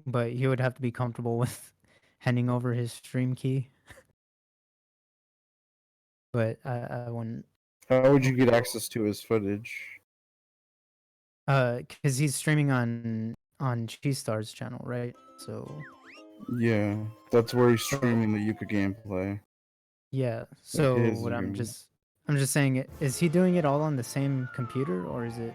but he would have to be comfortable with handing over his stream key. But I wouldn't. How would you get access to his footage? Because he's streaming on Cheese Star's channel, right? So Yeah, that's where he's streaming the Yuka gameplay. yeah. Like So his what I'm room. just saying, is he doing it all on the same computer or is it?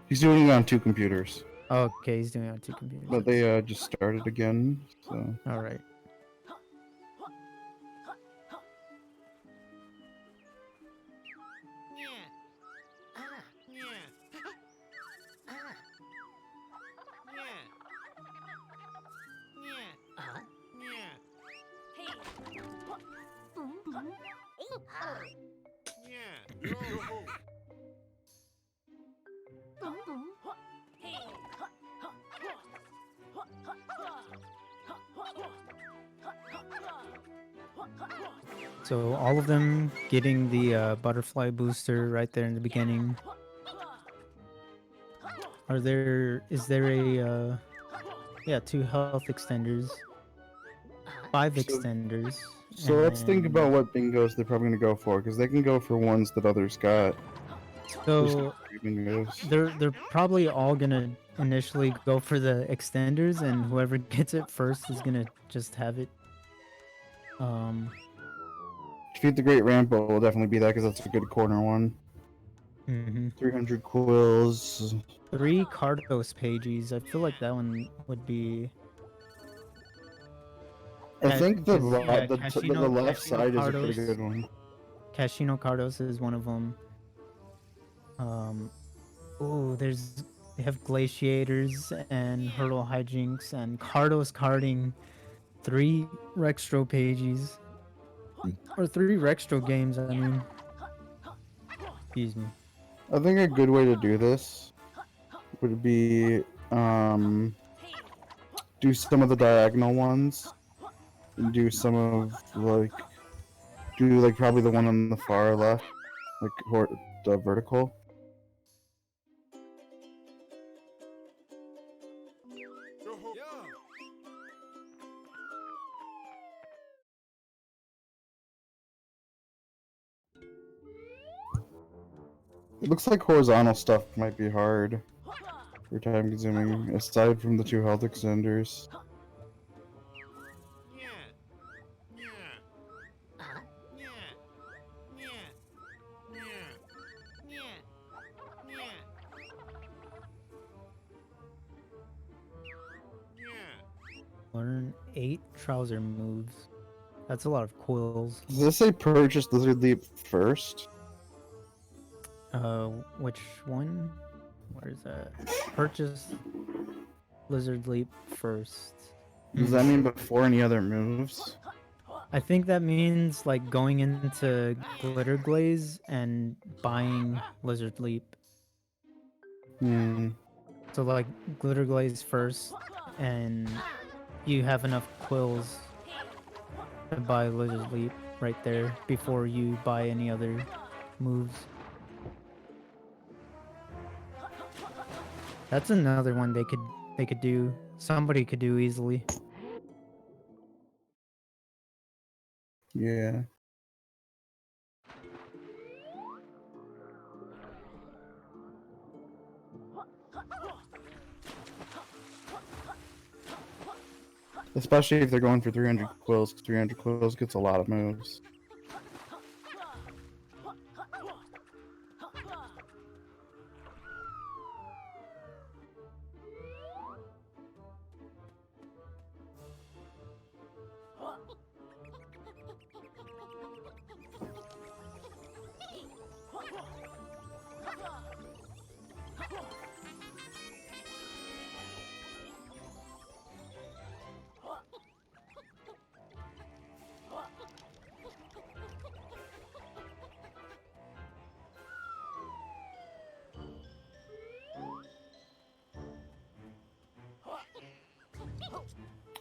He's doing it on 2 computers. Oh, okay, he's doing it on 2 computers. But they just started again, so. All right. So all of them getting the butterfly booster right there in the beginning. Is there a, yeah, 2 health extenders, 5 extenders. So let's think about what bingos they're probably going to go for, because they can go for ones that others got. So they're probably all gonna initially go for the extenders, and whoever gets it first is gonna just have it. Defeat the Great Rambo will definitely be that, because that's a good corner one. 300 quills. 3 Cardos pages. I feel like that one would be. I think the left side is a pretty good one. Casino Cardos is one of them. Oh, they have Glaciators and Hurdle Hijinks and Cardos Carding. 3 Rextro pages. Or 3 Rextro games, I mean. Excuse me. I think a good way to do this would be do some of the diagonal ones. And do some of probably the one on the far left, like the vertical. It looks like horizontal stuff might be hard for time consuming, aside from the 2 health extenders. Learn 8 trouser moves. That's a lot of coils. Does this say purchase Lizard Leap first? Which one? Where is that? Purchase Lizard Leap first. Does that mean before any other moves? I think that means like going into Glitter Glaze and buying Lizard Leap. So like Glitter Glaze first, and you have enough quills to buy Lizard Leap right there before you buy any other moves. That's another one they could do. Somebody could do easily. Yeah. Especially if they're going for 300 quills, because 300 quills gets a lot of moves.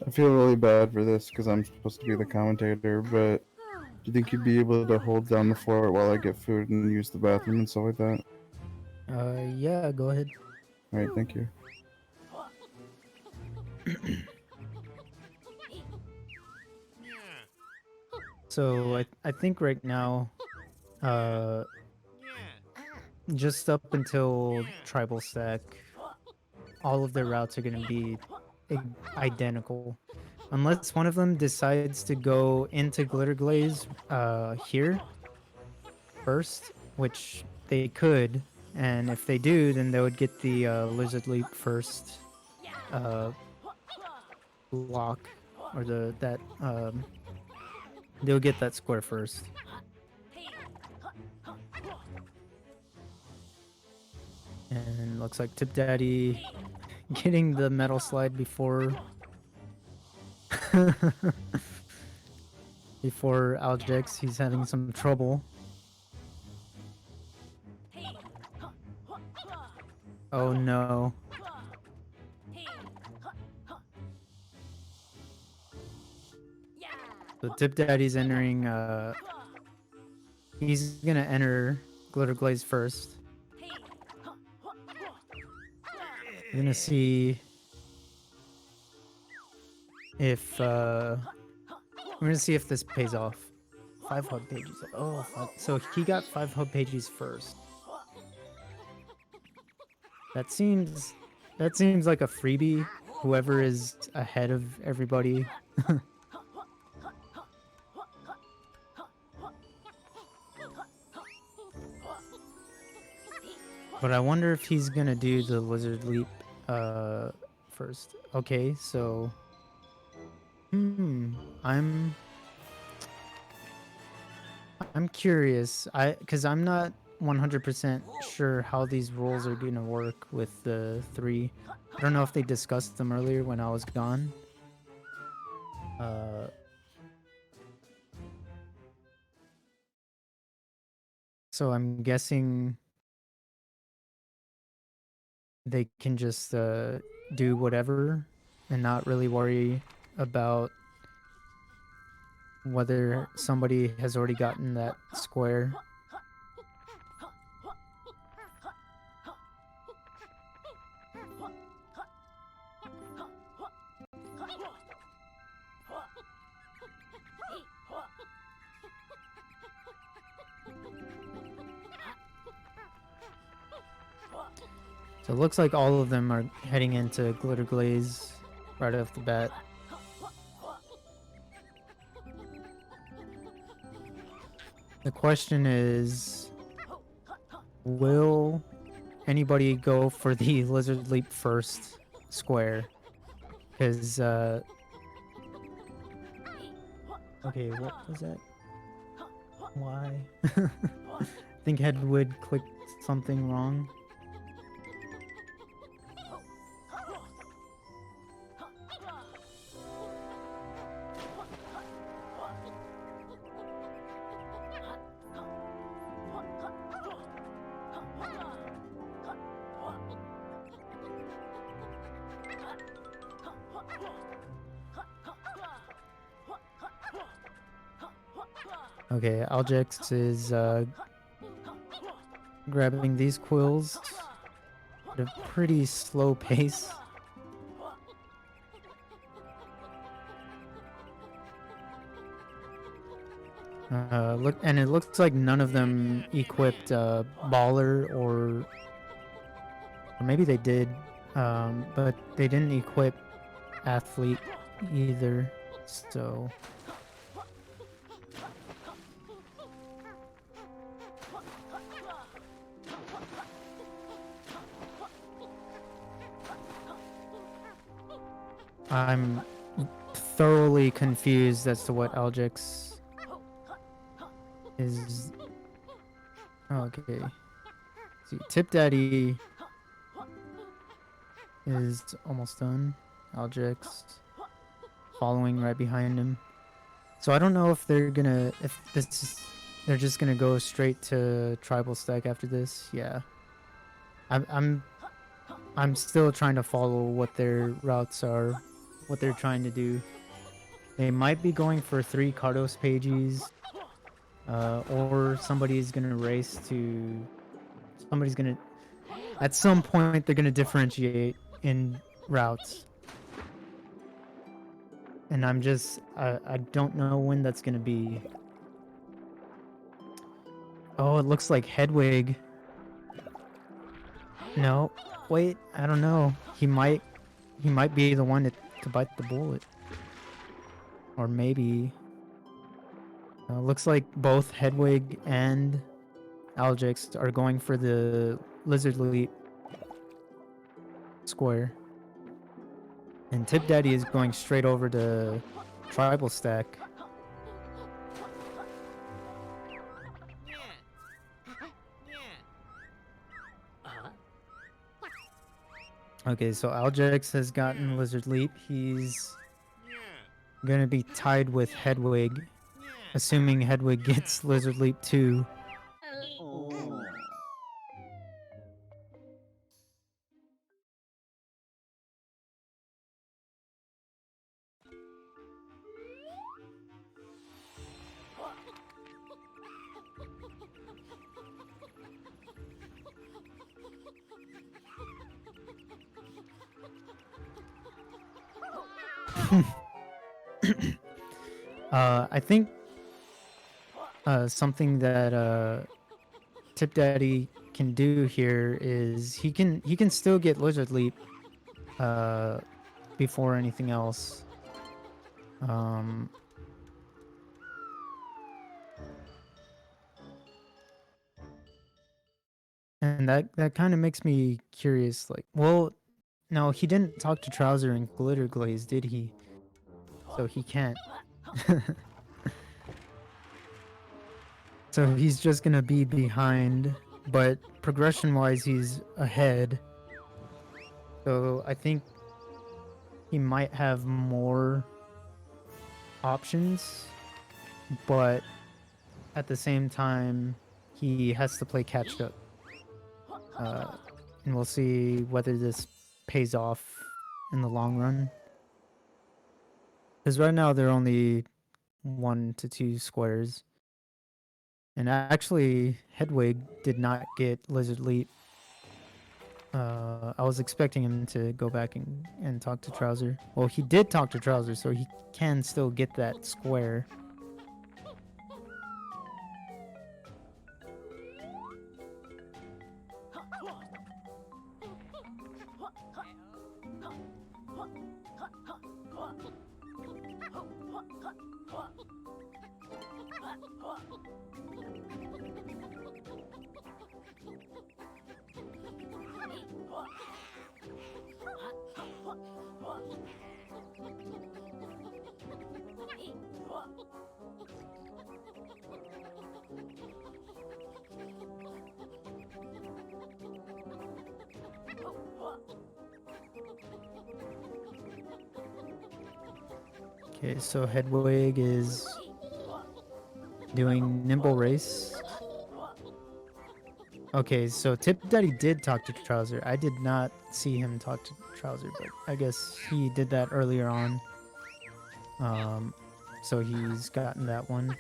I feel really bad for this because I'm supposed to be the commentator, but do you think you'd be able to hold down the fort while I get food and use the bathroom and stuff like that? Yeah, go ahead. Alright, thank you. So I think right now, uh, just up until tribal stack, all of their routes are gonna be identical, unless one of them decides to go into Glitter Glaze here first, which they could, and if they do, then they would get the Lizard Leap first uh, block, or they'll get that square first. And looks like Tipdaddy getting the metal slide before before Aljex. He's having some trouble. Oh no. So Tipdaddy's entering he's gonna enter Glitter Glaze first. We're gonna see if this pays off. 5 hub pages. Oh, fuck. So he got 5 hub pages first. That seems like a freebie. Whoever is ahead of everybody. But I wonder if he's gonna do the Lizard Leap first. Okay, so I'm curious. Cuz I'm not 100% sure how these rules are going to work with the 3. I don't know if they discussed them earlier when I was gone. So I'm guessing they can just do whatever and not really worry about whether somebody has already gotten that square. So it looks like all of them are heading into Glitter Glaze right off the bat. The question is, will anybody go for the Lizard Leap first square? Because, okay, what was that? Why? I think Hedwig clicked something wrong. Okay, Aljex is grabbing these quills at a pretty slow pace. And it looks like none of them equipped Baller or maybe they did, but they didn't equip Athlete either, so... I'm thoroughly confused as to what Aljex is... Okay. See, Tipdaddy is almost done. Aljex following right behind him. So I don't know if they're gonna... they're just gonna go straight to tribal stack after this. Yeah. I'm still trying to follow what their routes are, what they're trying to do. They might be going for 3 Cardos pages, or somebody's gonna race to... Somebody's gonna... At some point, they're gonna differentiate in routes. And I'm just... I don't know when that's gonna be. Oh, it looks like Hedwig. No, wait, I don't know. He might be the one to bite the bullet. Or maybe looks like both Hedwig and Aljex are going for the lizard leap square. And Tipdaddy is going straight over to tribal stack. Okay, so Aljex has gotten lizard leap. He's gonna be tied with Hedwig, assuming Hedwig gets lizard leap too. I think something that Tipdaddy can do here is he can still get lizard leap before anything else. And that kind of makes me curious. Like, well, no, he didn't talk to Trouser and Glitter Glaze, did he? So he can't. So he's just gonna be behind, but progression-wise, he's ahead. So I think he might have more options, but at the same time, he has to play catch up. And we'll see whether this pays off in the long run. Because right now they're only 1 to 2 squares. And actually, Hedwig did not get Lizard Leap. I was expecting him to go back and talk to Trouser. Well, he did talk to Trouser, so he can still get that square. Okay, so Hedwig is doing Nimble Race. Okay, so Tipdaddy did talk to Trouser. I did not see him talk to Trouser, but I guess he did that earlier on. So he's gotten that one.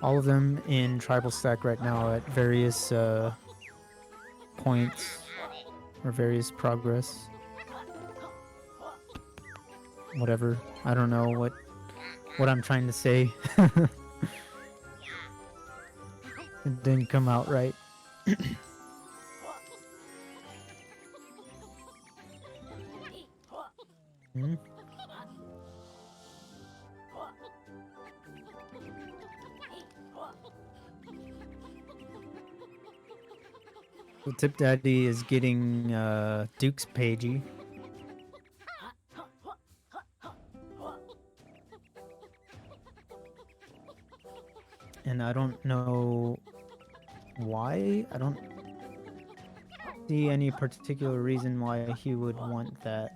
All of them in tribal stack right now at various points or various progress. Whatever. I don't know what I'm trying to say. It didn't come out right. Hmm? So Tipdaddy is getting Duke's Pagey. And I don't know why. I don't see any particular reason why he would want that.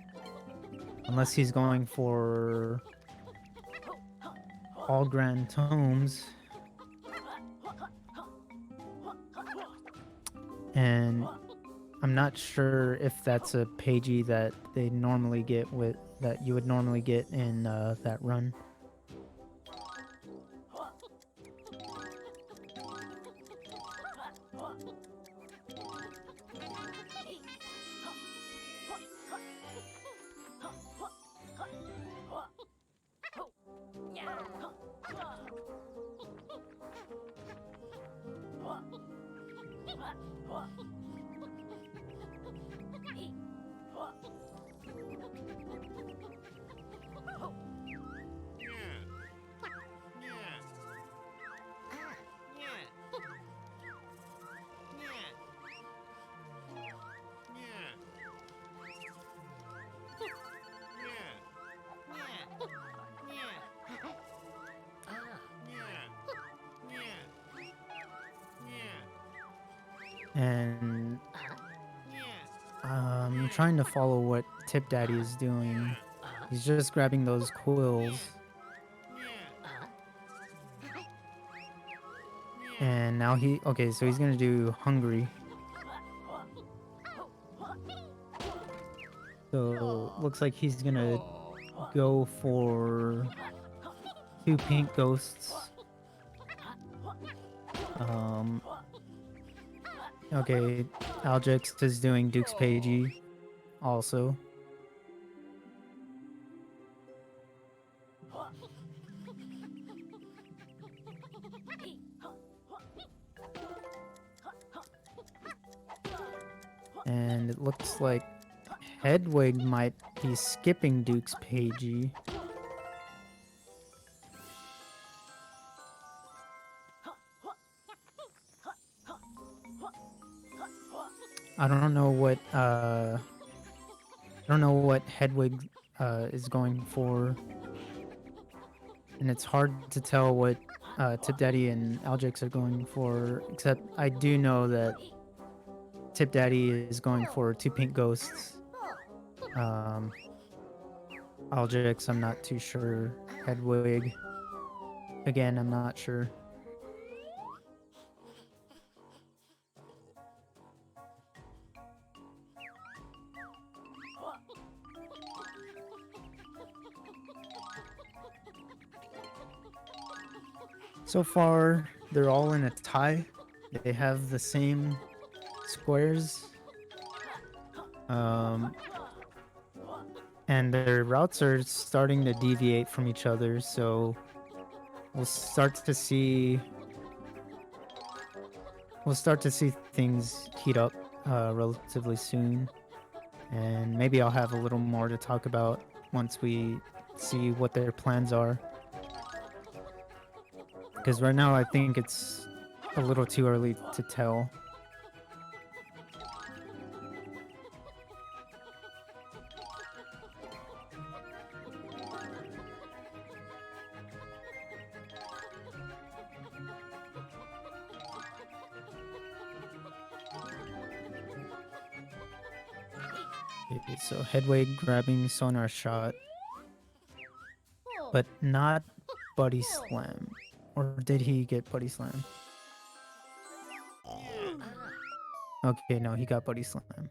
Unless he's going for all Grand Tomes. And I'm not sure if that's a Pagey that they normally get that you would normally get in that run. And I'm trying to follow what Tipdaddy is doing. He's just grabbing those quills. And now okay, so he's gonna do hungry. So looks like he's gonna go for 2 pink ghosts. Okay, Aljex is doing Duke's Pagey also. And it looks like Hedwig might be skipping Duke's Pagey. I don't know what Hedwig is going for. And it's hard to tell what Tipdaddy and Aljex are going for, except I do know that Tipdaddy is going for 2 pink ghosts. Aljex, I'm not too sure. Hedwig, again, I'm not sure. So far, they're all in a tie. They have the same squares. And their routes are starting to deviate from each other, so we'll start to see things heat up relatively soon. And maybe I'll have a little more to talk about once we see what their plans are. Because right now I think it's a little too early to tell. Okay, so Hedwig grabbing Sonar Shot, but not Buddy Slam. Or did he get Buddy Slam? Okay, no, he got Buddy Slam.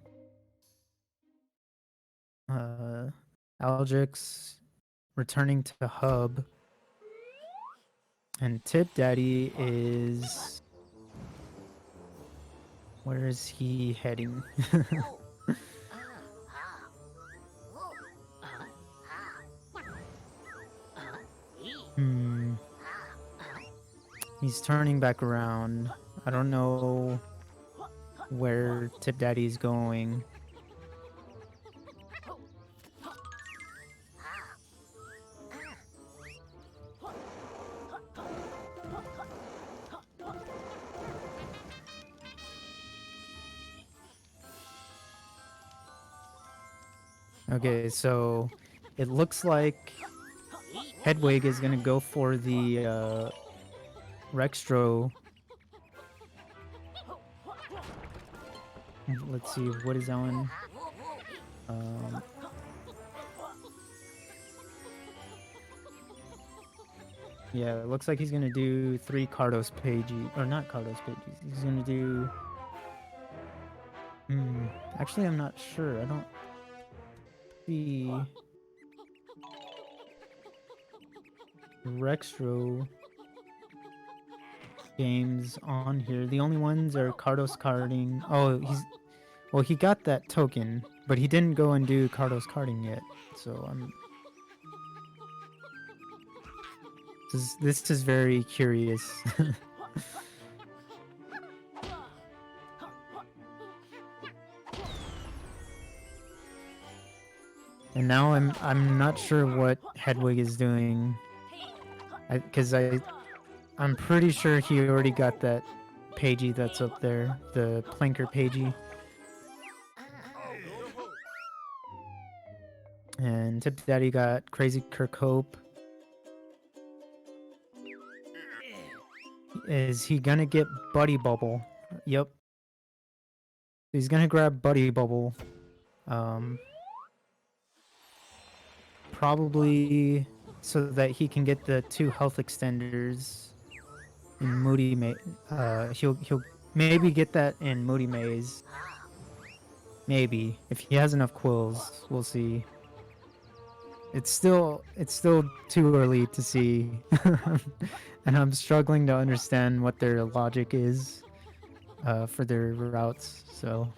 Aljex returning to Hub. And Tipdaddy is... Where is he heading? He's turning back around. I don't know where Tipdaddy's going. Okay, so it looks like Hedwig is gonna go for the Rextro. Let's see, what is that one? Yeah, it looks like he's gonna do 3 Cardos Pagey, or not Cardos Pages. He's gonna do... Actually, I'm not sure. I don't see Rextro games on here. The only ones are Cardos Carding. Oh, well, he got that token, but he didn't go and do Cardos Carding yet. So this is very curious. And now I'm not sure what Hedwig is doing, because I'm pretty sure he already got that pagey that's up there, the planker pagey. And Tipdaddy got Crazy Kirkhope. Is he gonna get Buddy Bubble? Yep. He's gonna grab Buddy Bubble. Probably so that he can get the 2 health extenders in Moody Maze. He'll maybe get that in Moody Maze. Maybe if he has enough quills, we'll see. It's still too early to see, and I'm struggling to understand what their logic is for their routes. So.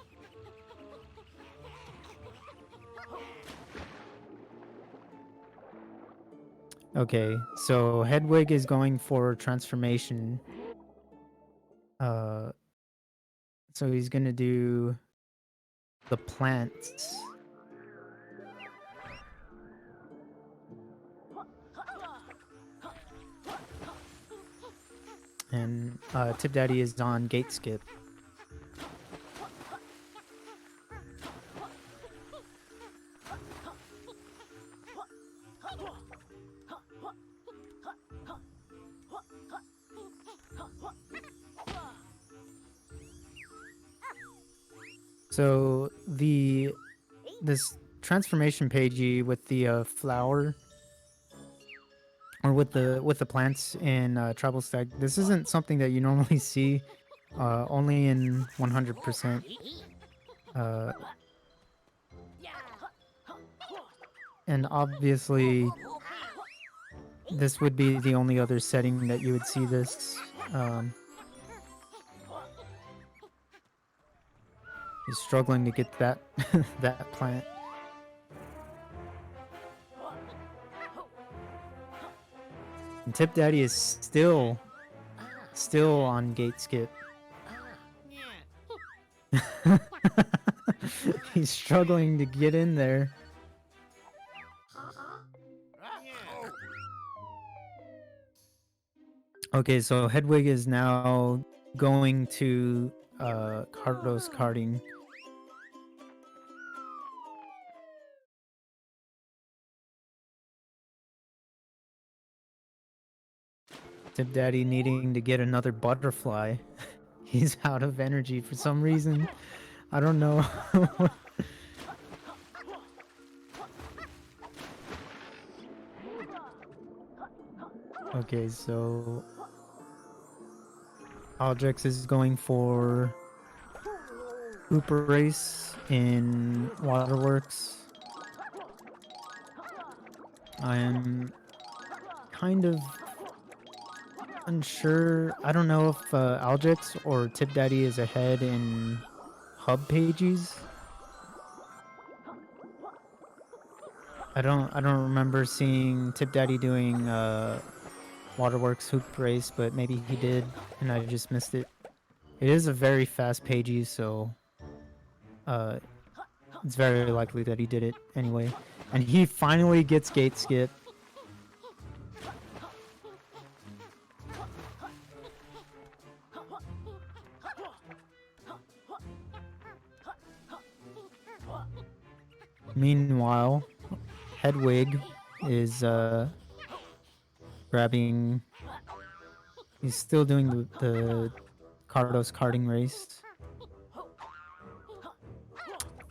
Okay, so Hedwig is going for transformation. So he's gonna do the plants. And Tipdaddy is on gate skip. So this transformation pagey with the flower, or with the plants in Tribal Stag, this isn't something that you normally see, only in 100%. And obviously, this would be the only other setting that you would see this. He's struggling to get that that plant. And Tipdaddy is still on gate skip. He's struggling to get in there. Okay, so Hedwig is now going to Cardo's karting. Tipdaddy needing to get another butterfly. He's out of energy for some reason. I don't know. Okay, so Aljex is going for Hooper Race in Waterworks. I am kind of unsure. I don't know if Aljex or Tipdaddy is ahead in hub pages. I don't remember seeing Tipdaddy doing Waterworks Hoop Race, but maybe he did and I just missed it. It is a very fast pagey, so it's very likely that he did it anyway. And he finally gets gate skip. Meanwhile, Hedwig is grabbing. He's still doing the Cardos karting race.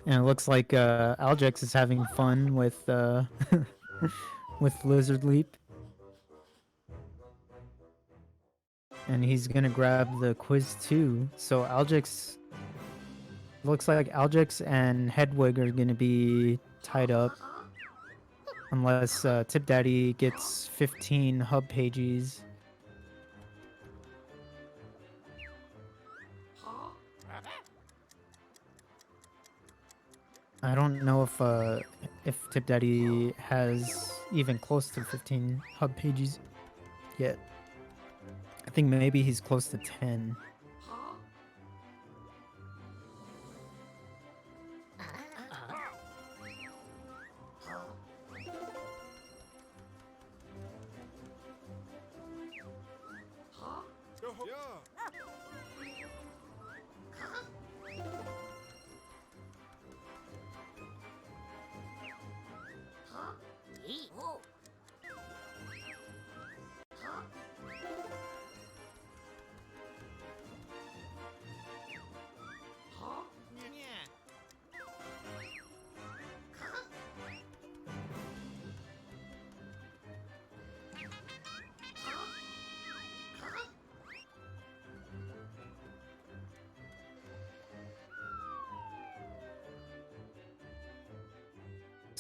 And it looks like Aljex is having fun with with Lizard Leap. And he's gonna grab the quiz too. So Aljex, looks like Aljex and Hedwig are gonna be tied up. Unless Tipdaddy gets 15 hub pages. I don't know if Tipdaddy has even close to 15 hub pages yet. I think maybe he's close to 10.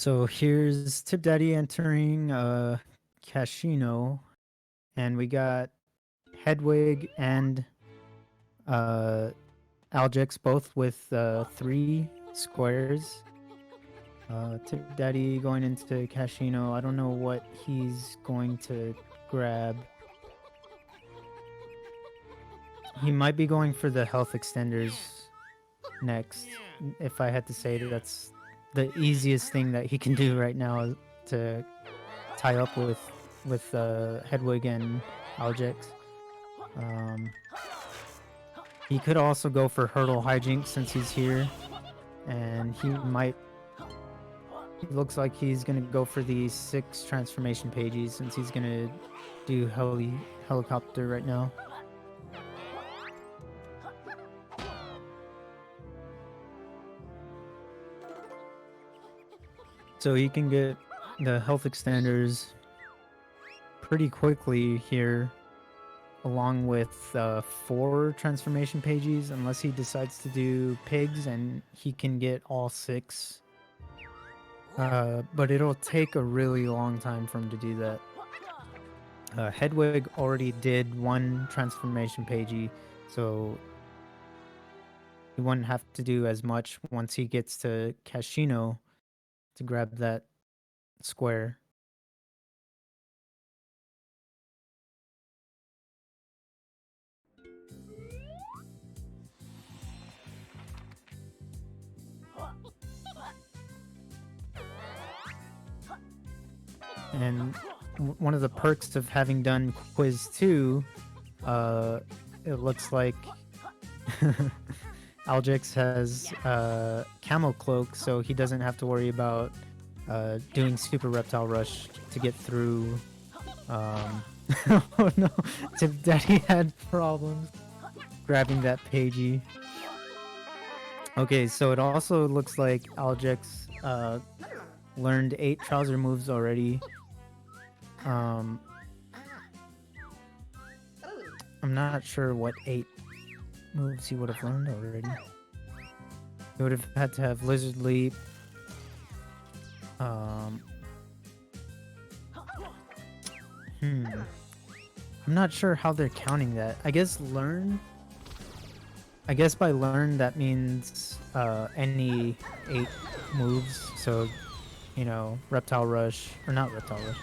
So here's Tipdaddy entering Casino, and we got Hedwig and uh, Aljex both with 3 squares. Tipdaddy going into Casino. I don't know what he's going to grab. He might be going for the health extenders next. If I had to say, that's the easiest thing that he can do right now to tie up with Hedwig and Aljex. He could also go for Hurdle Hijinks since he's here, and he might. It looks like he's gonna go for the 6 transformation pages since he's gonna do helicopter right now. So he can get the health extenders pretty quickly here, along with 4 transformation pages, unless he decides to do pigs, and he can get all 6. But it'll take a really long time for him to do that. Hedwig already did 1 transformation pagey, so he wouldn't have to do as much once he gets to Casino to grab that square. And one of the perks of having done quiz 2, it looks like Aljex has camo cloak, so he doesn't have to worry about doing super reptile rush to get through. Oh no, Tipdaddy had problems grabbing that pagey. Okay, so it also looks like Aljex learned 8 trouser moves already. I'm not sure what 8 moves he would have learned already. He would have had to have Lizard Leap. I'm not sure how they're counting that. I guess learn. I guess by learn that means any 8 moves. So, you know, Reptile Rush, or not Reptile Rush,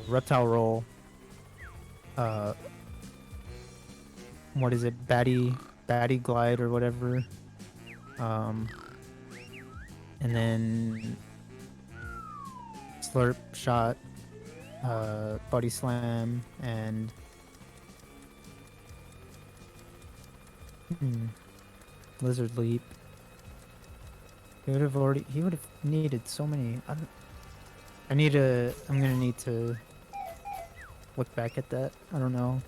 Reptile Roll. What is it? Batty Glide or whatever. And then Slurp Shot, Body Slam, and Lizard Leap. He would have needed so many. I'm gonna need to look back at that. I don't know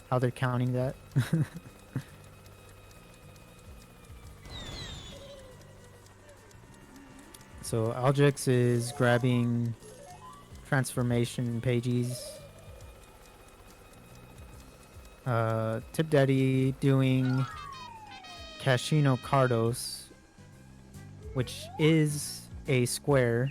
how they're counting that. So Aljex is grabbing transformation pages. Tipdaddy doing Casino Cardos, which is a square.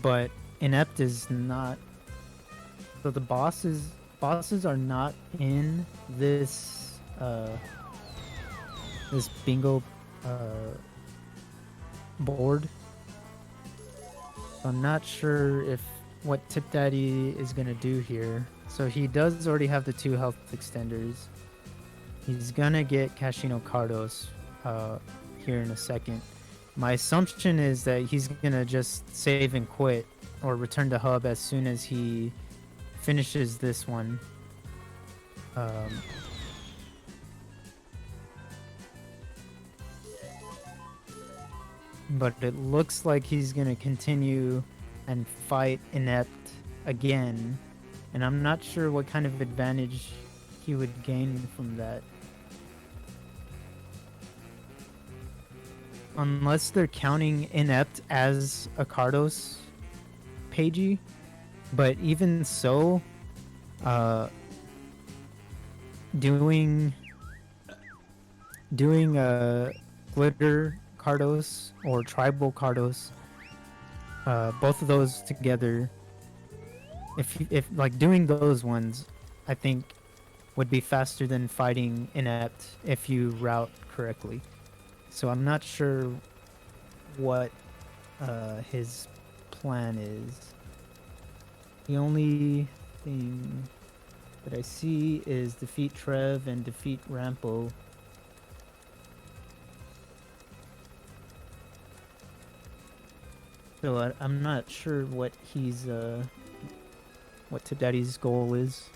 But inept is not. So the bosses are not in this this bingo board. I'm not sure if what Tipdaddy is gonna do here. So he does already have the 2 health extenders. He's gonna get Casino Cardos here in a second. My assumption is that he's gonna just save and quit or return to hub as soon as he finishes this one. But it looks like he's gonna continue and fight inept again, and I'm not sure what kind of advantage he would gain from that. Unless they're counting inept as a Cardos, pagey, but even so, doing glitter Cardos or tribal Cardos, both of those together, if like doing those ones, I think would be faster than fighting inept if you route correctly. So I'm not sure what his plan is. The only thing that I see is defeat Trev and defeat Rampo. So I'm not sure what he's what Tipdaddy's goal is.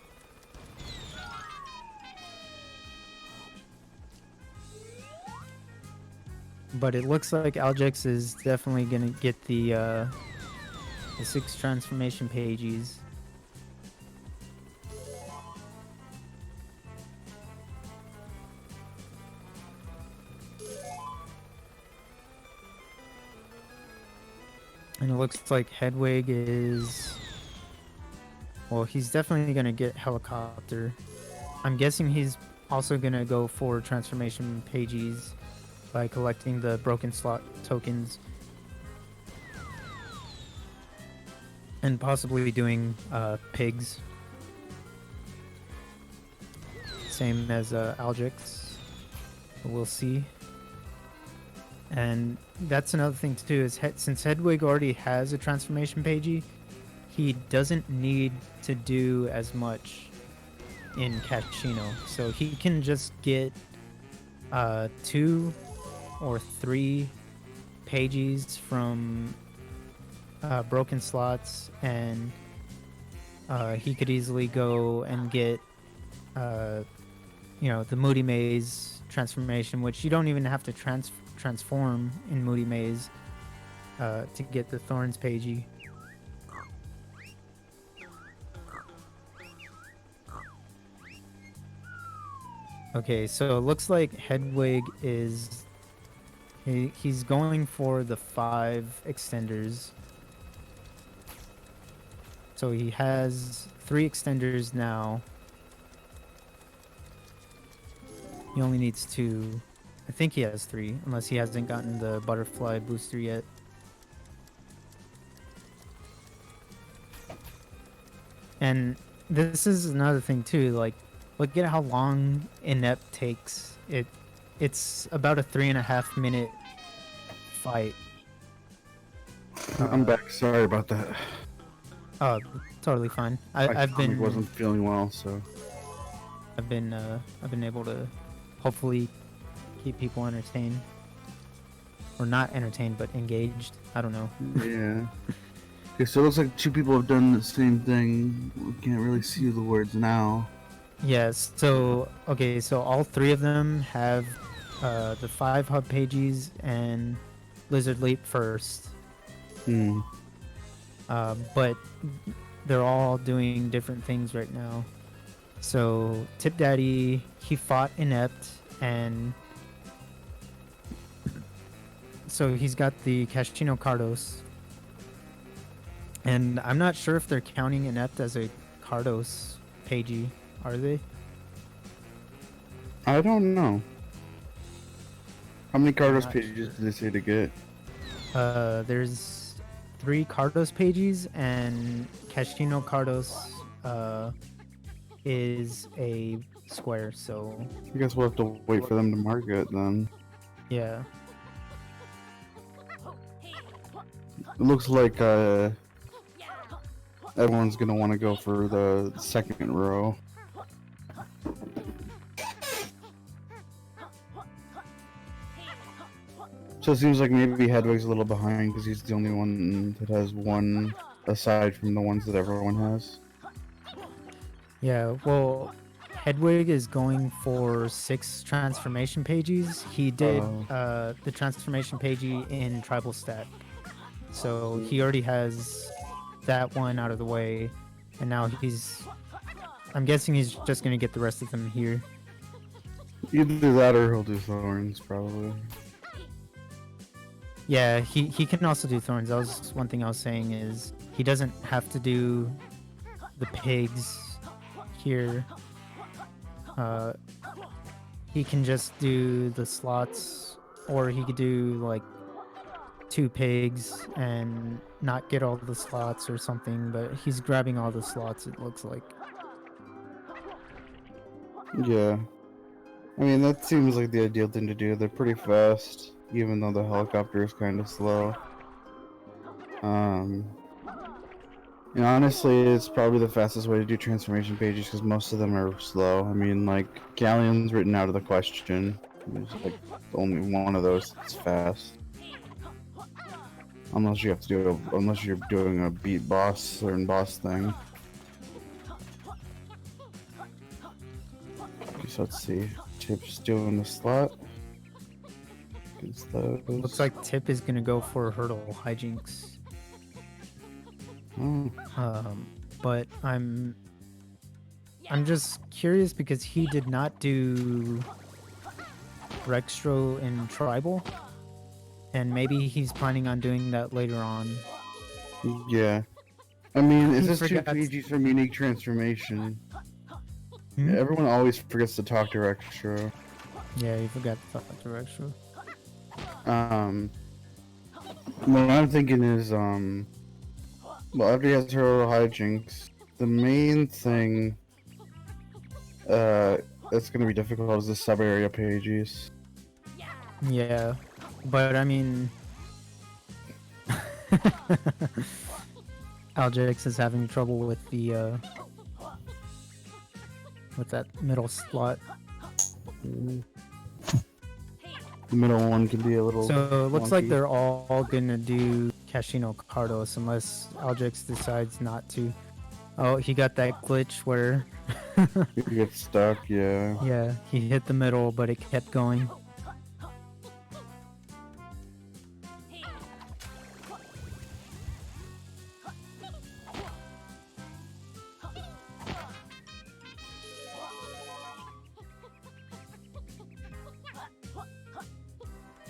But it looks like Aljex is definitely gonna get the 6 transformation pages. And it looks like Hedwig is... Well, he's definitely gonna get helicopter. I'm guessing he's also gonna go for transformation pages by collecting the broken slot tokens. And possibly doing pigs. Same as Aljex. We'll see. And that's another thing too, is since Hedwig already has a transformation pagey, he doesn't need to do as much in Casino. So he can just get 2 or 3 pages from broken slots, and he could easily go and get you know, the Moody Maze transformation, which you don't even have to transform in Moody Maze to get the Thorns pagey. Okay, so it looks like Hedwig is he's going for the 5 extenders. So he has 3 extenders now. He only needs 2. I think he has 3, unless he hasn't gotten the butterfly booster yet. And this is another thing too, like, look at how long Inept takes. It's about a 3.5 minute fight. I'm back. Sorry about that. Oh, totally fine. I've been wasn't feeling well, so I've been able to hopefully keep people entertained, or not entertained, but engaged. I don't know. Yeah. Okay, so it looks like 2 people have done the same thing. We can't really see the words now. Yes. So okay. So all 3 of them have the 5 hub pages and Lizard Leap first. But they're all doing different things right now. So Tipdaddy, he fought Inept, and so he's got the Casino Cardos. And I'm not sure if they're counting Inept as a Cardos pagey. Are they? I don't know. How many Cardos Not pages did they say to get? There's 3 Cardos pages, and Casino Cardos is a square, so I guess we'll have to wait for them to mark it then. yeah. It looks like everyone's gonna want to go for the second row. So it seems like maybe Hedwig's a little behind because he's the only one that has 1 aside from the ones that everyone has. Yeah, well, Hedwig is going for 6 transformation pages. He did the transformation pagey in Tribal Stack. So he already has that one out of the way, and now I'm guessing he's just gonna get the rest of them here. Either that or he'll do Thorns, probably. Yeah, he can also do Thorns. That was one thing I was saying, is he doesn't have to do the pigs here. He can just do the slots, or he could do like 2 pigs and not get all the slots or something, but he's grabbing all the slots, it looks like. Yeah. I mean, that seems like the ideal thing to do. They're pretty fast, even though the helicopter is kind of slow. And honestly, it's probably the fastest way to do transformation pages because most of them are slow. I mean, like, Galleon's written out of the question. There's like only one of those that's fast. Unless you have to do unless you're doing a beat boss or boss thing. So let's see. Tip's doing the slot. Looks like Tip is gonna go for hurdle hijinks. Oh. But I'm just curious because he did not do Rextro in Tribal, and maybe he's planning on doing that later on. Yeah. I mean, is He this too forgot- PG from unique transformation? Hmm? Yeah, everyone always forgets to talk to Rextro. Yeah, you forgot to talk to Rextro. What I'm thinking is, well, after he has her hijinks, the main thing, that's gonna be difficult is the sub-area pages. Yeah, but I mean, Aljex is having trouble with the with that middle slot. The middle one can be a little. So it looks like wonky. they're all gonna do Casino Cardos unless Aljex decides not to. Oh, he got that glitch where You get stuck, yeah. yeah, he hit the middle, but it kept going.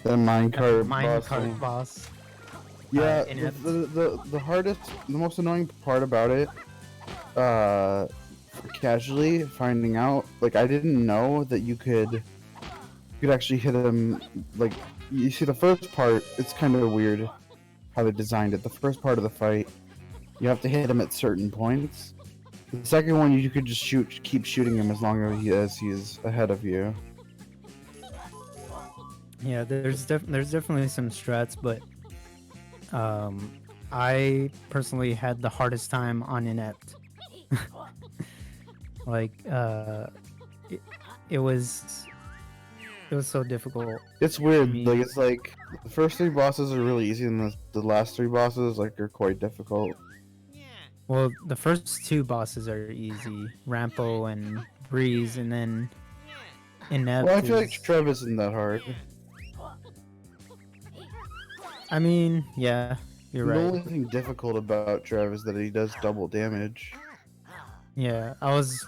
The minecart boss. Minecart boss. Yeah, inept. the hardest, the most annoying part about it, casually finding out, like, I didn't know that you could actually hit him, like, you see the first part, it's kind of weird how they designed it. The first part of the fight, you have to hit him at certain points. The second one, you could just keep shooting him as long as he is ahead of you. Yeah, there's definitely some strats, but I personally had the hardest time on inept. Like it was so difficult. It's weird. mean- Like, it's like the first 3 bosses are really easy, and the last 3 bosses like are quite difficult. Well, the first 2 bosses are easy, Rampo and Breeze, and then inept. Well, I feel like is- Trev isn't that hard. I mean, yeah, you're The right. only thing difficult about Trev is that he does double damage. Yeah, I was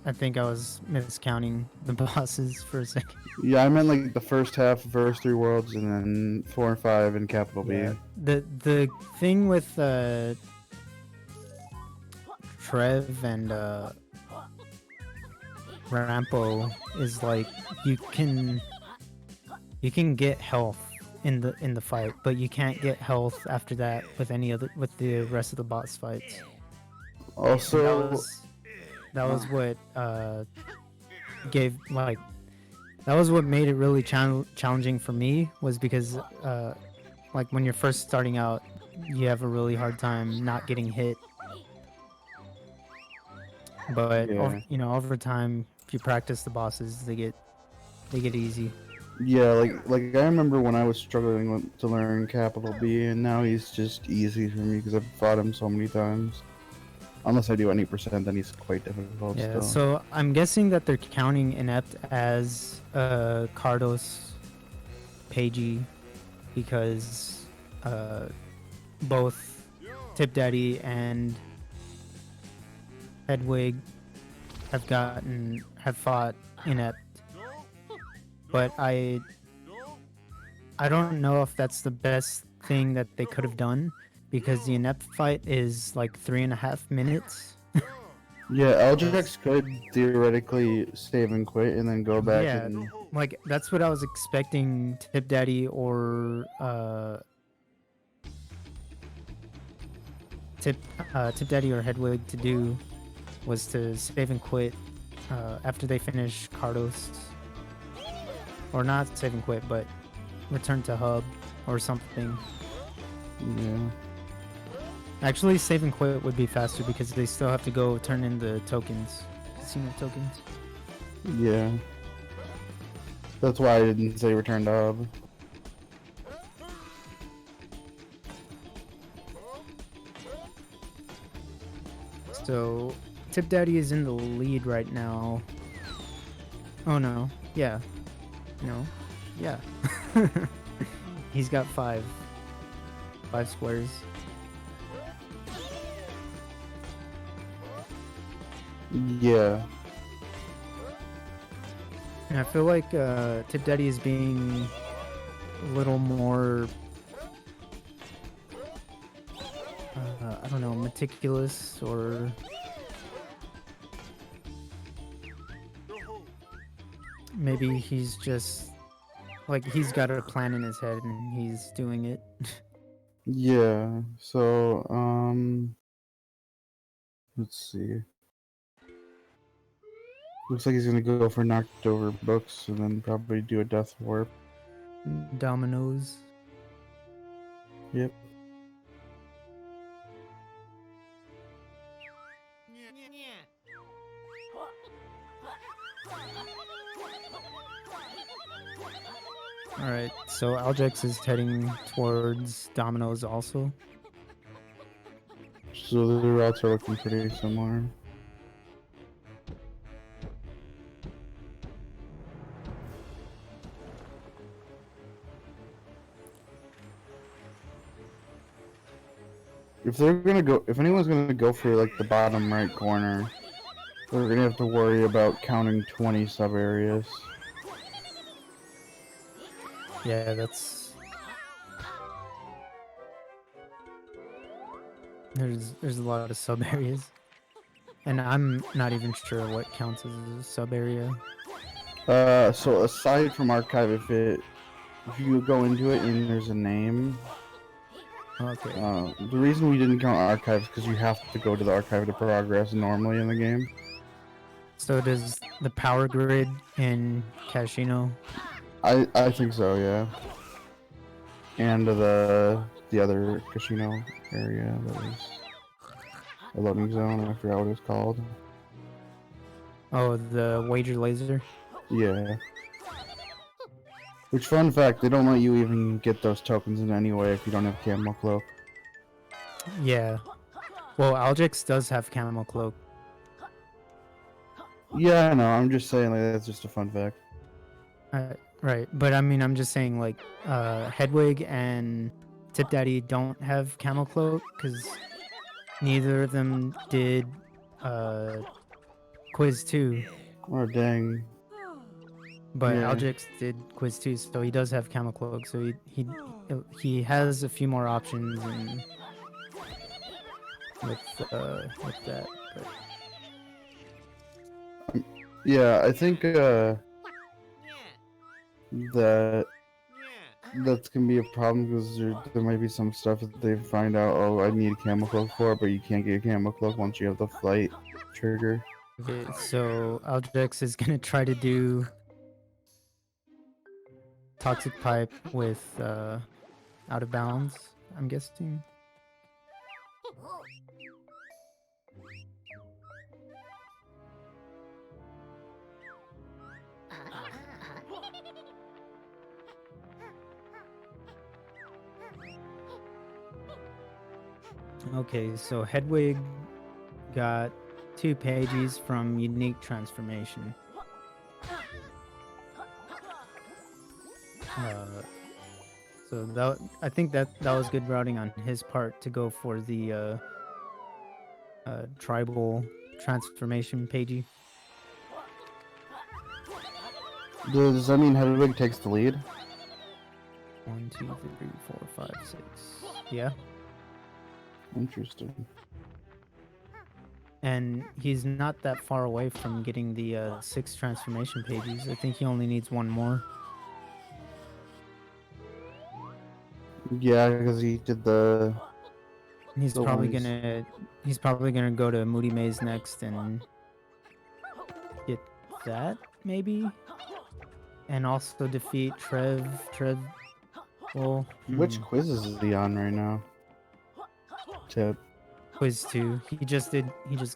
I think I was miscounting the bosses for a second. Yeah, I meant like the first half, first 3 worlds, and then 4 and 5 in capital B. Yeah. The thing with Trev and Rampo is like you can get health in the fight, but you can't get health after that with the rest of the boss fights. Also, That was what that was what made it really challenging for me, was because like when you're first starting out, you have a really hard time not getting hit. But Yeah. over time, if you practice the bosses, they get easy. yeah, like I remember when I was struggling to learn capital B, and now he's just easy for me because I've fought him so many times. Unless I do any percent, then he's quite difficult Yeah, still. so I'm guessing that they're counting inept as Cardos Pagey because both Tipdaddy and Hedwig have fought inept. But I don't know if that's the best thing that they could have done because the inept fight is like 3.5 minutes. Yeah, Aljex could theoretically save and quit and then go back Yeah, and like that's what I was expecting Tipdaddy or Tipdaddy or Hedwig to do was to save and quit after they finish Cardos, or not save and quit, but return to hub or something. yeah. Actually, save and quit would be faster because they still have to go turn in the tokens, casino tokens. Yeah. That's why I didn't say return to hub. So, Tipdaddy is in the lead right now. Oh no, yeah. No, yeah. He's got five squares. Yeah. And I feel like Tipdaddy is being a little more, I don't know, meticulous, or maybe he's just like he's got a plan in his head and he's doing it. Yeah. So, let's see. Looks like he's gonna go for knocked over books and then probably do a death warp. Dominoes. Yep. Alright, so Aljex is heading towards Dominoes also. So the routes are looking pretty similar. If they're gonna go, if anyone's gonna go for like the bottom right corner, we're gonna have to worry about counting 20 sub areas. Yeah, that's... There's a lot of sub areas. And I'm not even sure what counts as a sub area. So aside from archive, if you go into it and there's a name, Okay. the reason we didn't count archives because you have to go to the archive to progress normally in the game. So does the power grid in Casino? I think so, yeah. And the other casino area that was a loading zone. I forgot what it's called. Oh, the wager laser? Yeah. Which, fun fact, they don't let you even get those tokens in any way if you don't have Camo Cloak. Yeah. Well, Aljex does have Camel Cloak. Yeah, I know. I'm just saying, like, that's just a fun fact. Right, but I mean, I'm just saying, like, Hedwig and Tipdaddy don't have Camel Cloak because neither of them did Quiz 2. Oh, dang. But Yeah. Aljex did Quiz 2, so he does have Camel Cloak, so he has a few more options and with that. But Yeah, I think, that's gonna be a problem because there might be some stuff that they find out, oh, I need a Camo Cloak for, but you can't get a Camo Cloak once you have the flight trigger. okay, so Aljex is gonna try to do Toxic Pipe with Out of Bounds, I'm guessing. Okay, so Hedwig got 2 pages from Unique Transformation. So I think that was good routing on his part to go for the tribal transformation pagey. Does that mean Hedwig takes the lead? 1, 2, 3, 4, 5, 6. Yeah. Interesting. And he's not that far away from getting the 6 transformation pages. I think he only needs 1 more. Yeah, because he did the. He's The probably ones- gonna go to Moody Maze next and get that maybe, and also defeat Trev. Well, Which quizzes is he on right now? Tip. quiz 2. He just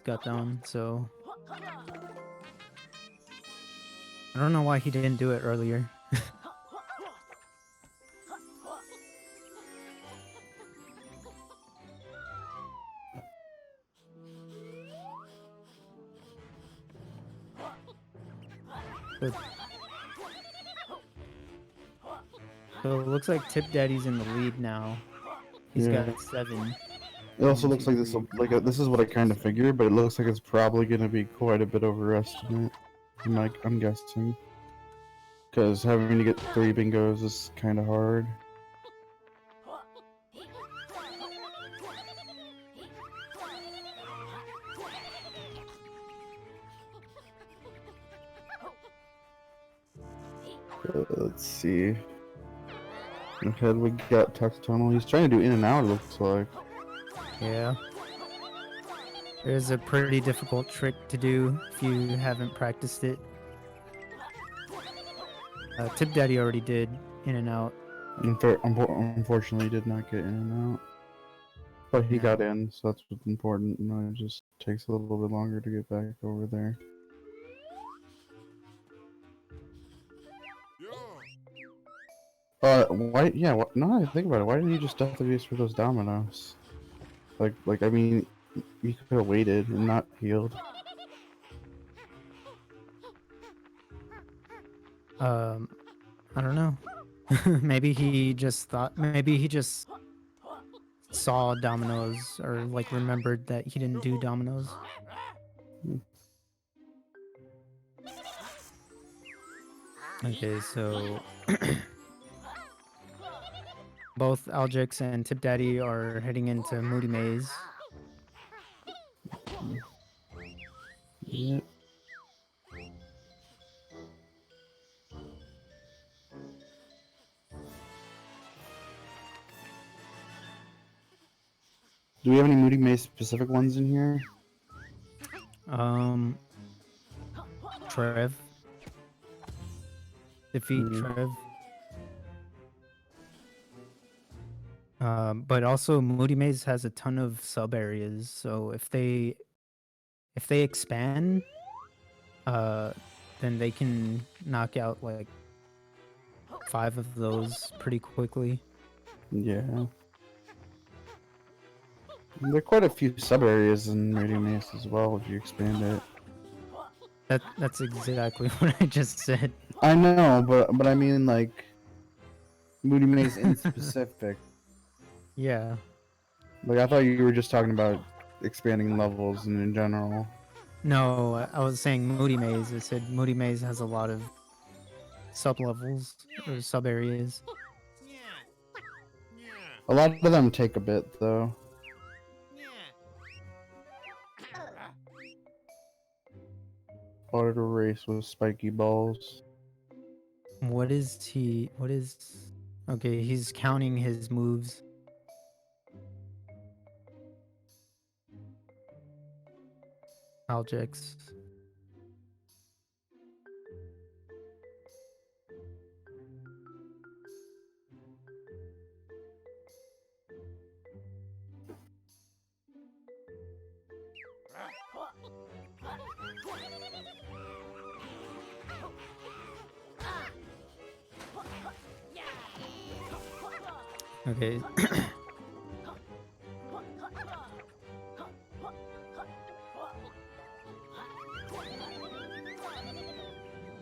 got done, so I don't know why he didn't do it earlier. But so it looks like Tipdaddy's in the lead now. He's Yeah. got 7. It also 1, looks 2, like this. 3, This is what I kind of figured, but it looks like it's probably gonna be quite a bit overestimate. I'm guessing. Because having to get 3 bingos is kind of hard. Let's see. Hedwig got Tuck Tunnel. He's trying to do in and out, it looks like. Yeah. There's a pretty difficult trick to do if you haven't practiced it. Tipdaddy already did in and out. Unfortunately, he did not get in and out. But he got in, so that's what's important. And it just takes a little bit longer to get back over there. Why? Yeah, now that I think about it, why didn't you just death abuse for those dominoes? I mean, you could have waited and not healed. I don't know. Maybe he just saw dominoes or like remembered that he didn't do dominoes. Okay, so both Aljex and Tipdaddy are heading into Moody Maze. Yep. Do we have any Moody Maze specific ones in here? Trev. Defeat Trev. But also Moody Maze has a ton of sub areas, so if they expand, then they can knock out like 5 of those pretty quickly. Yeah. There are quite a few sub areas in Moody Maze as well if you expand it. That's exactly what I just said. I know, but I mean like Moody Maze in specific. Yeah. Like I thought you were just talking about expanding levels and in general. No, I was saying Moody Maze. I said Moody Maze has a lot of sub levels or sub areas. A lot of them take a bit though. Harder to race with spiky balls. What is he? What is? Okay, he's counting his moves. Aljex. Okay.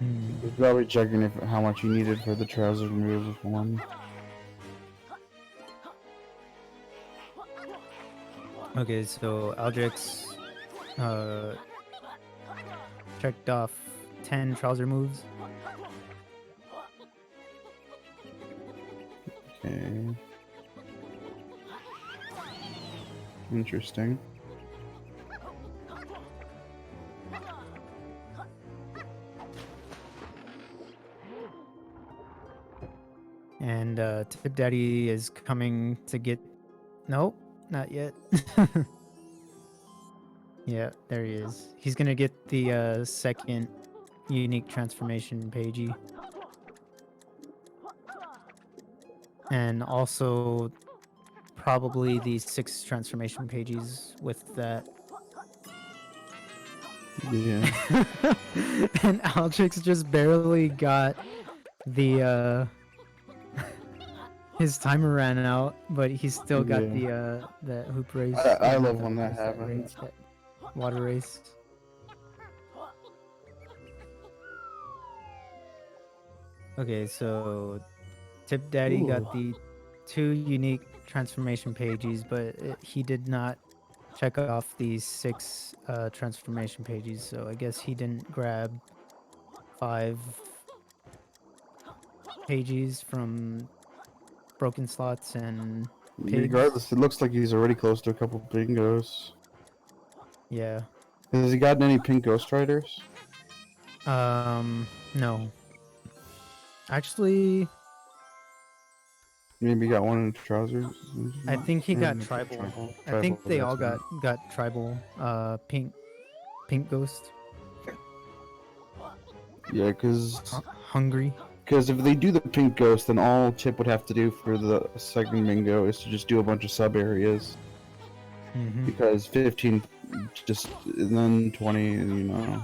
You're probably checking how much you needed for the trouser move one. Okay, so Aljex checked off 10 trouser moves. Okay. Interesting. And Tipdaddy is coming to get. Nope, not yet. Yeah, there he is. He's gonna get the second unique transformation pagey. And also probably the 6 transformation pages with that. Yeah. And Aljex just barely got the his timer ran out, but he still got Yeah. the hoop race. I Not love the when hoop that race, happens. that water race. Okay, so Tipdaddy got the 2 unique transformation pages, but he did not check off these 6 transformation pages, so I guess he didn't grab 5 pages from broken slots and pigs. Regardless, it looks like he's already close to a couple bingos. Yeah. Has he gotten any pink Ghost Riders? No. Actually, Maybe he got one in the trousers. I think he got Mm, tribal. I think they all that's got tribal pink ghost. it. Yeah, because Hungry. if they do the pink ghost, then all Chip would have to do for the second bingo is to just do a bunch of sub areas. Mm-hmm. Because 15, just and then 20, you know.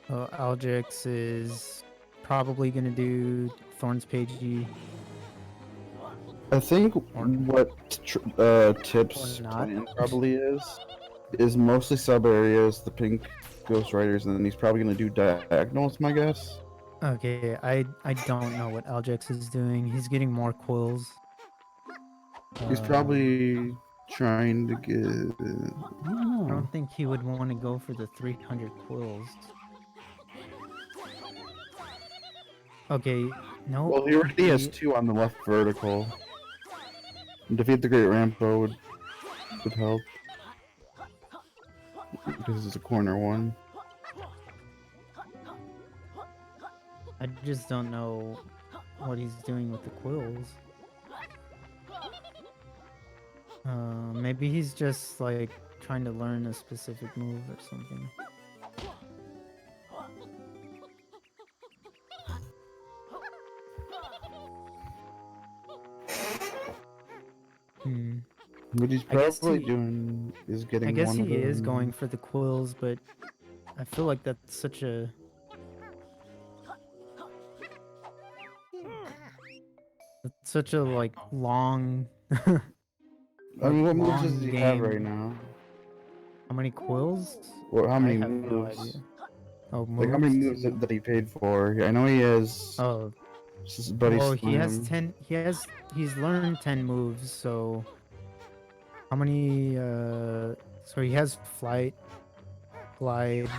Aljex is probably gonna do Thorns Pagey. I think what Tip's Or not. plan probably is mostly sub areas, the pink Ghost Riders, and then he's probably gonna do diagonals, my guess. Okay, I don't know what Aljex is doing. He's getting more quills. He's probably trying to get. I don't think he would want to go for the 300 quills. Okay, no. Well, he already has 2 on the left vertical. Defeat the Great Rampo would help. Because it's a corner one. I just don't know what he's doing with the quills. Maybe he's just like trying to learn a specific move or something. What he's probably doing is getting. I guess one he of is them. going for the quills, but I feel like that's such a like long. I mean, what moves long does he have right now? How many quills? Or how many I have no moves? idea. Oh, moves? Like how many moves that he paid for? I know he has. Oh, Buddy well, he has Slam. 10. He's learned 10 moves. So how many? So he has flight, glide,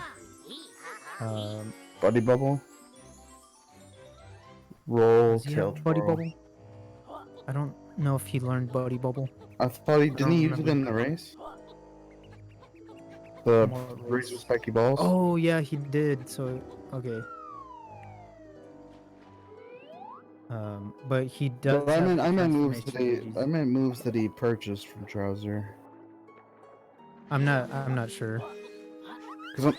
Buddy Bubble. Roll, does he tail have Buddy twirl. Bubble? I don't know if he learned Buddy Bubble. I thought he didn't he use it remember. in the race. The What race with spiky balls. Oh yeah, he did. So okay. But he does. But have I meant moves that transformation pages. I meant moves that he purchased from Trouser. I'm not sure.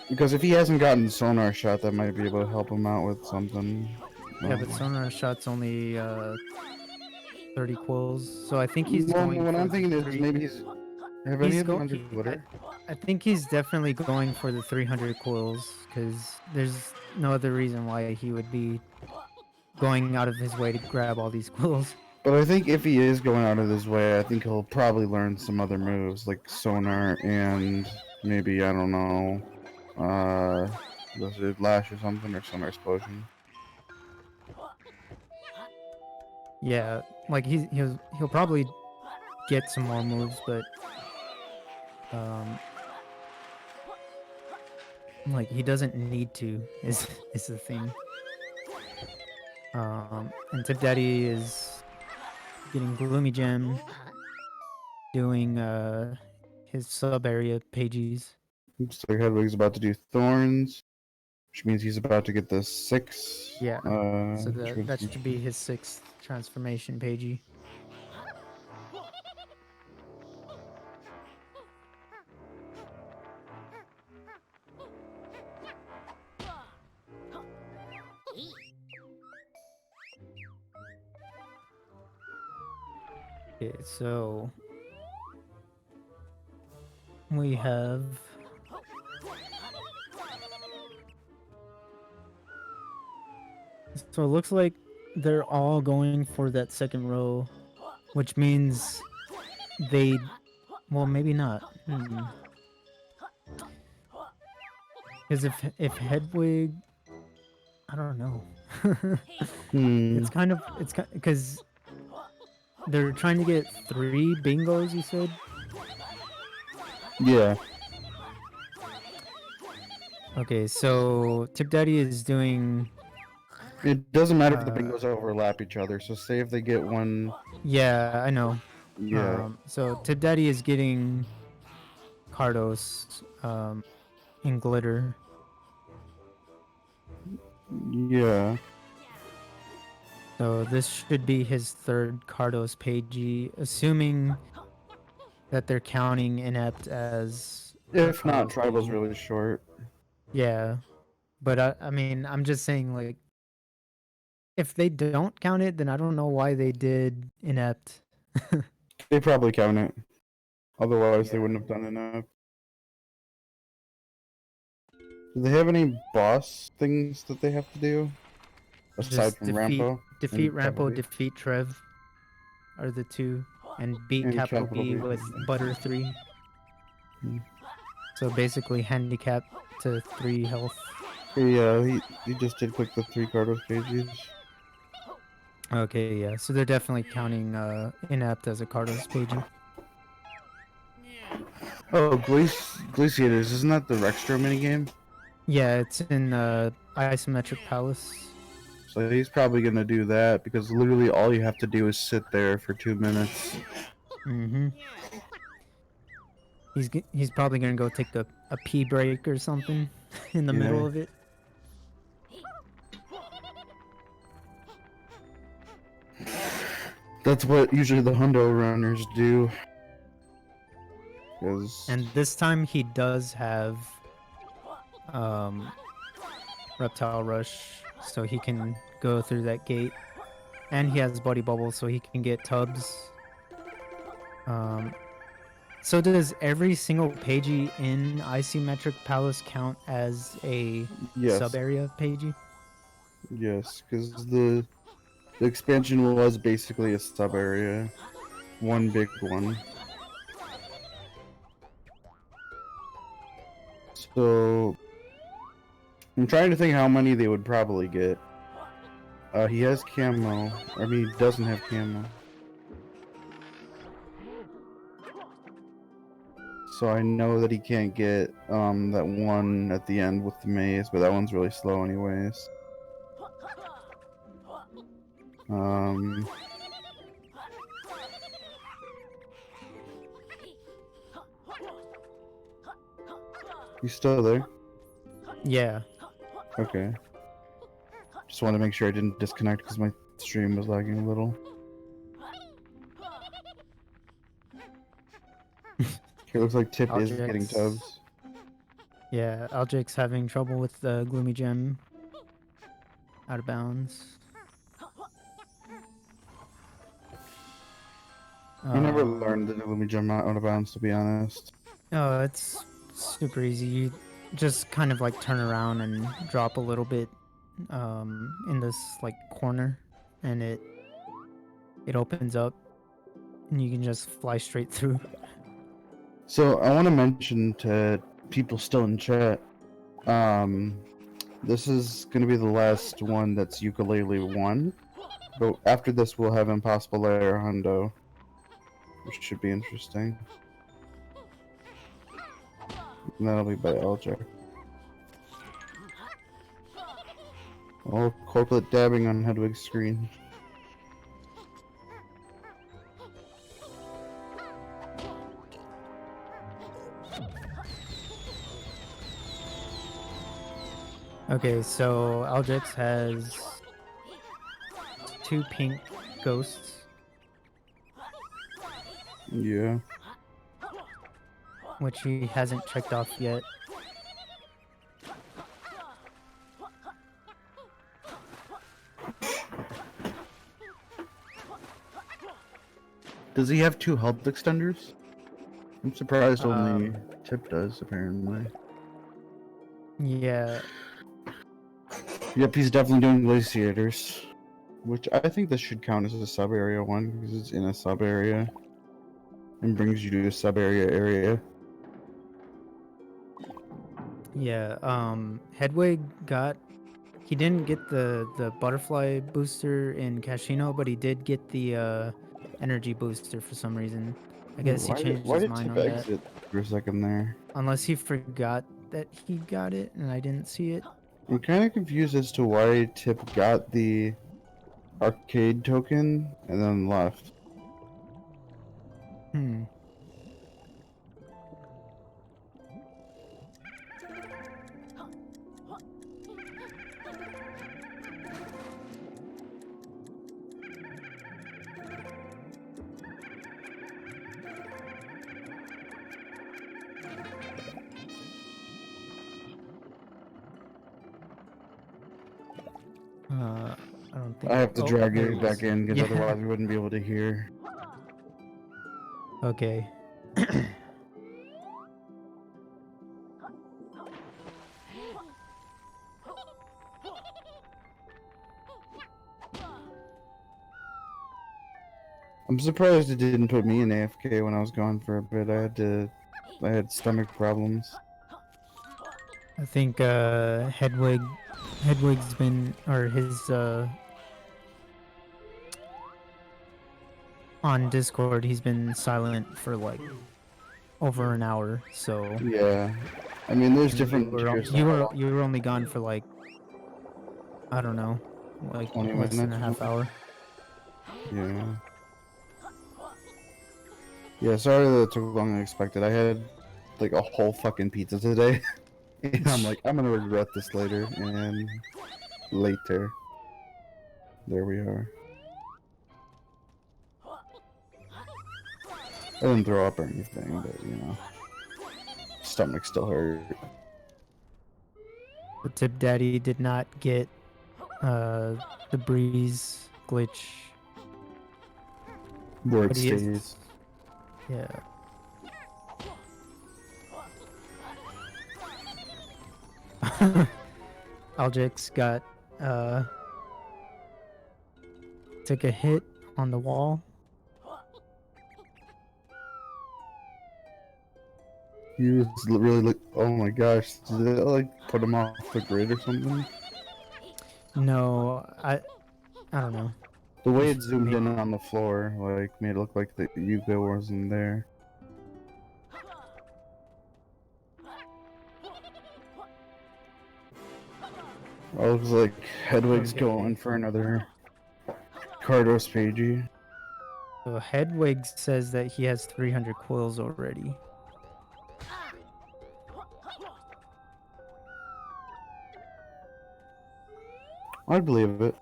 Because if he hasn't gotten the sonar shot, that might be able to help him out with something. Yeah, but sonar shot's only 30 quills, so I think he's going. What for I'm thinking the is maybe he's. Have any of them under Twitter? I think he's definitely going for the 300 quills because there's no other reason why he would be going out of his way to grab all these quills. But I think if he is going out of his way, I think he'll probably learn some other moves like sonar and maybe I don't know, Lizard Lash or something, or Sonar Explosion. Yeah, like he'll probably get some more moves, but Um, like he doesn't need to is the thing. And Tipdaddy is getting Gloomy Gem, doing his sub area pages. Looks like Hedwig's about to do Thorns, which means he's about to get the 6. Yeah. So that should be transformation. his 6th transformation pagey. Okay, so we have so it looks like they're all going for that second row, which means they well maybe not. Because if Hedwig, I don't know. It's kind of because they're trying to get 3 bingos. You said. Yeah. Okay, so Tipdaddy is doing. It doesn't matter if the bingos overlap each other. So say if they get one. Yeah, I know. Yeah. So Tipdaddy is getting Cardos in glitter. Yeah. So this should be his 3rd Cardos pagey, assuming that they're counting Inept as. If not, Cardos Tribal's pagey. really short. Yeah, but I mean, I'm just saying, like, if they don't count it, then I don't know why they did Inept. They probably count it. Otherwise, they Yeah. wouldn't have done enough. Do they have any boss things that they have to do? Aside Just from Rampo? defeat And Rampo, capital B? defeat Trev are the 2, and beat And capital capital B B. with Butter 3. Hmm. So basically, handicap to 3 health. Yeah, he just did click the 3 Cardos pages. Okay, yeah. So they're definitely counting Inept as a Cardos pagey. Oh, Glaciators, isn't that the Rextro minigame? Yeah, it's in Isometric Palace. So he's probably gonna do that because literally all you have to do is sit there for 2 minutes. Mm-hmm. He's probably gonna go take a pee break or something in the middle Yeah. of it. That's what usually the Hundo runners do. And this time he does have Reptile Rush, so he can go through that gate. And he has Body Bubble, so he can get tubs. So does every single pagey in Isometric Palace count as a sub-area pagey? Yes, because the expansion was basically a sub area. One big one. So I'm trying to think how many they would probably get. He has camo. I mean, he doesn't have camo. So I know that he can't get that one at the end with the maze, but that one's really slow anyways. You still there? Yeah. Okay. Just wanted to make sure I didn't disconnect because my stream was lagging a little. Okay, looks like Tip is getting Aljex. tubs. Yeah, Aljex having trouble with the Gloomy Gem. Out of bounds. I never learned the Gloomy Gem out of bounds, to be honest. Oh, it's super easy. You just kind of like turn around and drop a little bit in this like corner, and it opens up, and you can just fly straight through. So I want to mention to people still in chat, this is going to be the last one that's Yooka-Laylee 1, but after this we'll have Impossible Lair Hundo, which should be interesting. And that'll be by Aljex. Oh, corporate dabbing on Hedwig's screen. Okay, so Aljex has 2 pink ghosts, Yeah. which he hasn't checked off yet. Does he have 2 health extenders? I'm surprised only Um, Tip does, apparently. Yeah, Yep, he's definitely doing glaciators. Which I think this should count as a sub-area one, because it's in a sub-area. And brings you to a sub-area area. yeah. Hedwig got. He didn't get the butterfly booster in Casino, but he did get the energy booster for some reason. I guess he changed Why his did mind Tip on that. exit for a second there? Unless he forgot that he got it and I didn't see it. I'm kind of confused as to why Tip got the arcade token and then left. Hmm. I don't think. I have to Oh, drag there it he back is. in, because Yeah. otherwise we wouldn't be able to hear. Okay. I'm surprised it didn't put me in AFK when I was gone for a bit. I had stomach problems. I think Hedwig's been, or his on Discord, he's been silent for like over an hour. So Yeah, I mean, there's different tiers. you were only gone for like, I don't know, like 20 less than minutes a or half something. hour. Yeah. Yeah, sorry that it took longer than expected. I had like a whole fucking pizza today. And I'm like, I'm gonna regret this later. And later. There we are. I didn't throw up or anything, but you know. Stomach still hurt. But Tipdaddy did not get the breeze glitch. Where it But he is, stays. yeah. Aljex got took a hit on the wall. He was really like, oh my gosh, did it like put him off the grid or something? No, I don't know. The way it zoomed Maybe. in on the floor, like, made it look like the Yuka wasn't there. I was like, Hedwig's Okay. going for another Cardos Pagey. So Hedwig says that he has 300 coils already. I'd believe it.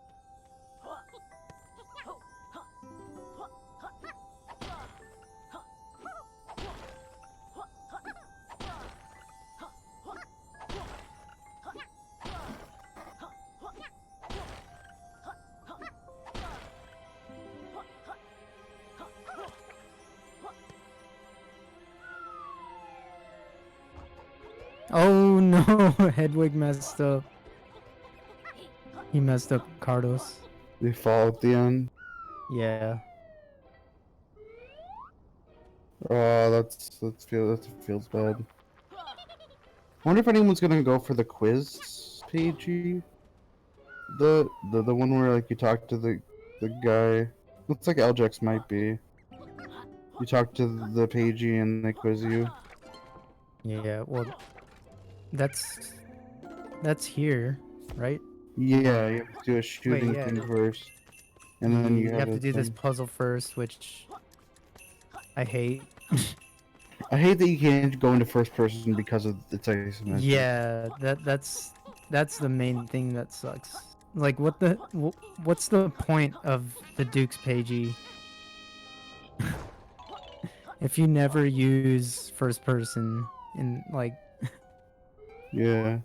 Oh no, Hedwig messed up. He messed up Cardos. They fall at the end. Yeah. Oh, that feels bad. I wonder if anyone's gonna go for the quiz Pagey. The one where like you talk to the guy. Looks like Aljex might be. You talk to the Pagey and they quiz you. Yeah, well, that's here, right? Yeah, you have to do a Wait, shooting yeah. thing first, and then you You have have to a do this thing. puzzle first, which I hate. I hate that you can't go into first person because of it's asymmetric. Yeah, that's the main thing that sucks. Like, what's the point of the Duke's Pagey if you never use first person in like? Yeah.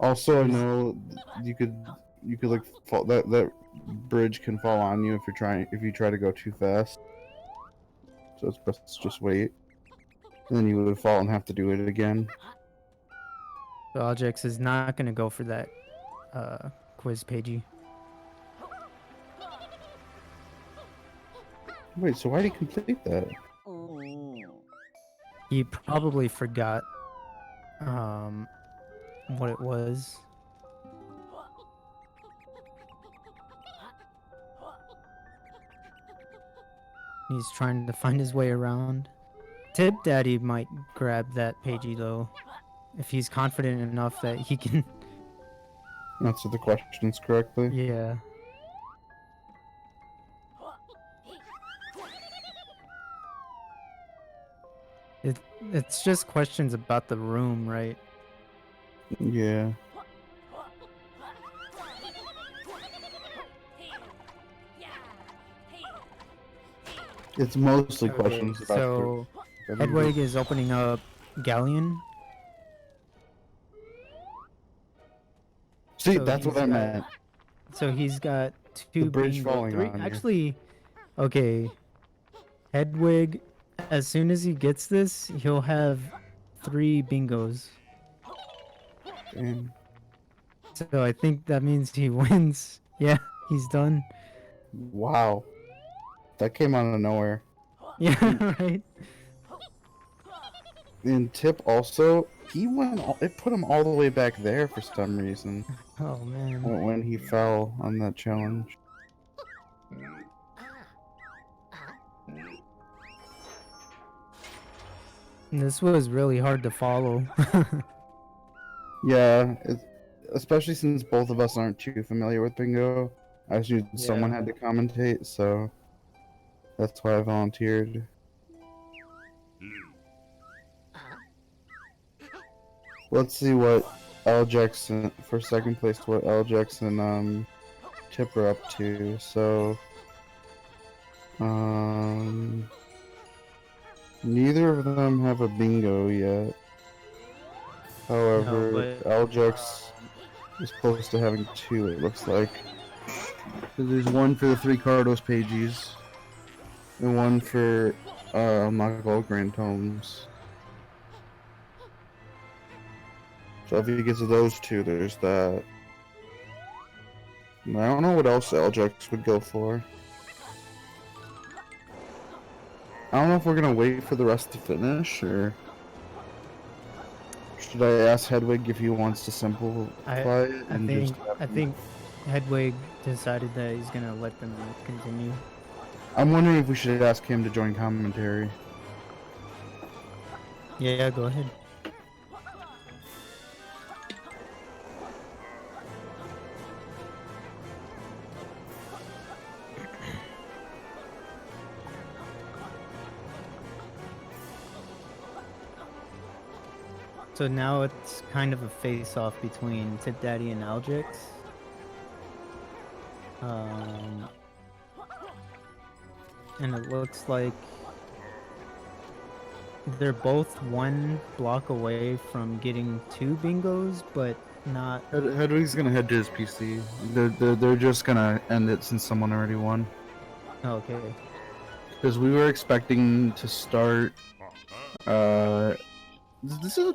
Also, I There's know you could like fall that bridge can fall on you if you try to go too fast. So it's best to just wait. And then you would fall and have to do it again. so Aljex is not gonna go for that quiz Pagey. Wait, so why did he complete that? He probably forgot what it was. He's trying to find his way around. Tipdaddy might grab that Pagey though, if he's confident enough that he can. Answer the questions correctly. Yeah. It's just questions about the room, right? Yeah. It's mostly Okay, questions about so the Hedweg is opening up Galleon. See, So that's what he's I got- meant. So he's got two The bridge bingo, falling three. on you. Actually, okay. Hedwig, as soon as he gets this, he'll have 3 bingos. Damn. So I think that means he wins. Yeah, he's done. Wow. That came out of nowhere. Yeah, right. And Tip also, it put him all the way back there for some reason Oh man. when he fell on that challenge. This was really hard to follow. Yeah, especially since both of us aren't too familiar with bingo. I assumed someone Yeah. had to commentate, so that's why I volunteered. Let's see what Aljex for second place. What Aljex and Tip are up to. So, neither of them have a bingo yet. However, but, Aljex is close to having 2. It looks like. So there's one for the 3 Cardos pages, and one for unlock all Grand Tomes. So if he gets those 2, there's that. And I don't know what else Aljex would go for. I don't know if we're gonna wait for the rest to finish, or should I ask Hedwig if he wants to simplify it and just I think Hedwig decided that he's gonna let them continue. I'm wondering if we should ask him to join commentary. Yeah, go ahead. So now it's kind of a face-off between Tipdaddy and Aljex. And it looks like they're both 1 block away from getting 2 bingos, but not. Hedwig's gonna head to his PC. They're just gonna end it since someone already won. Okay. Because we were expecting to start. This is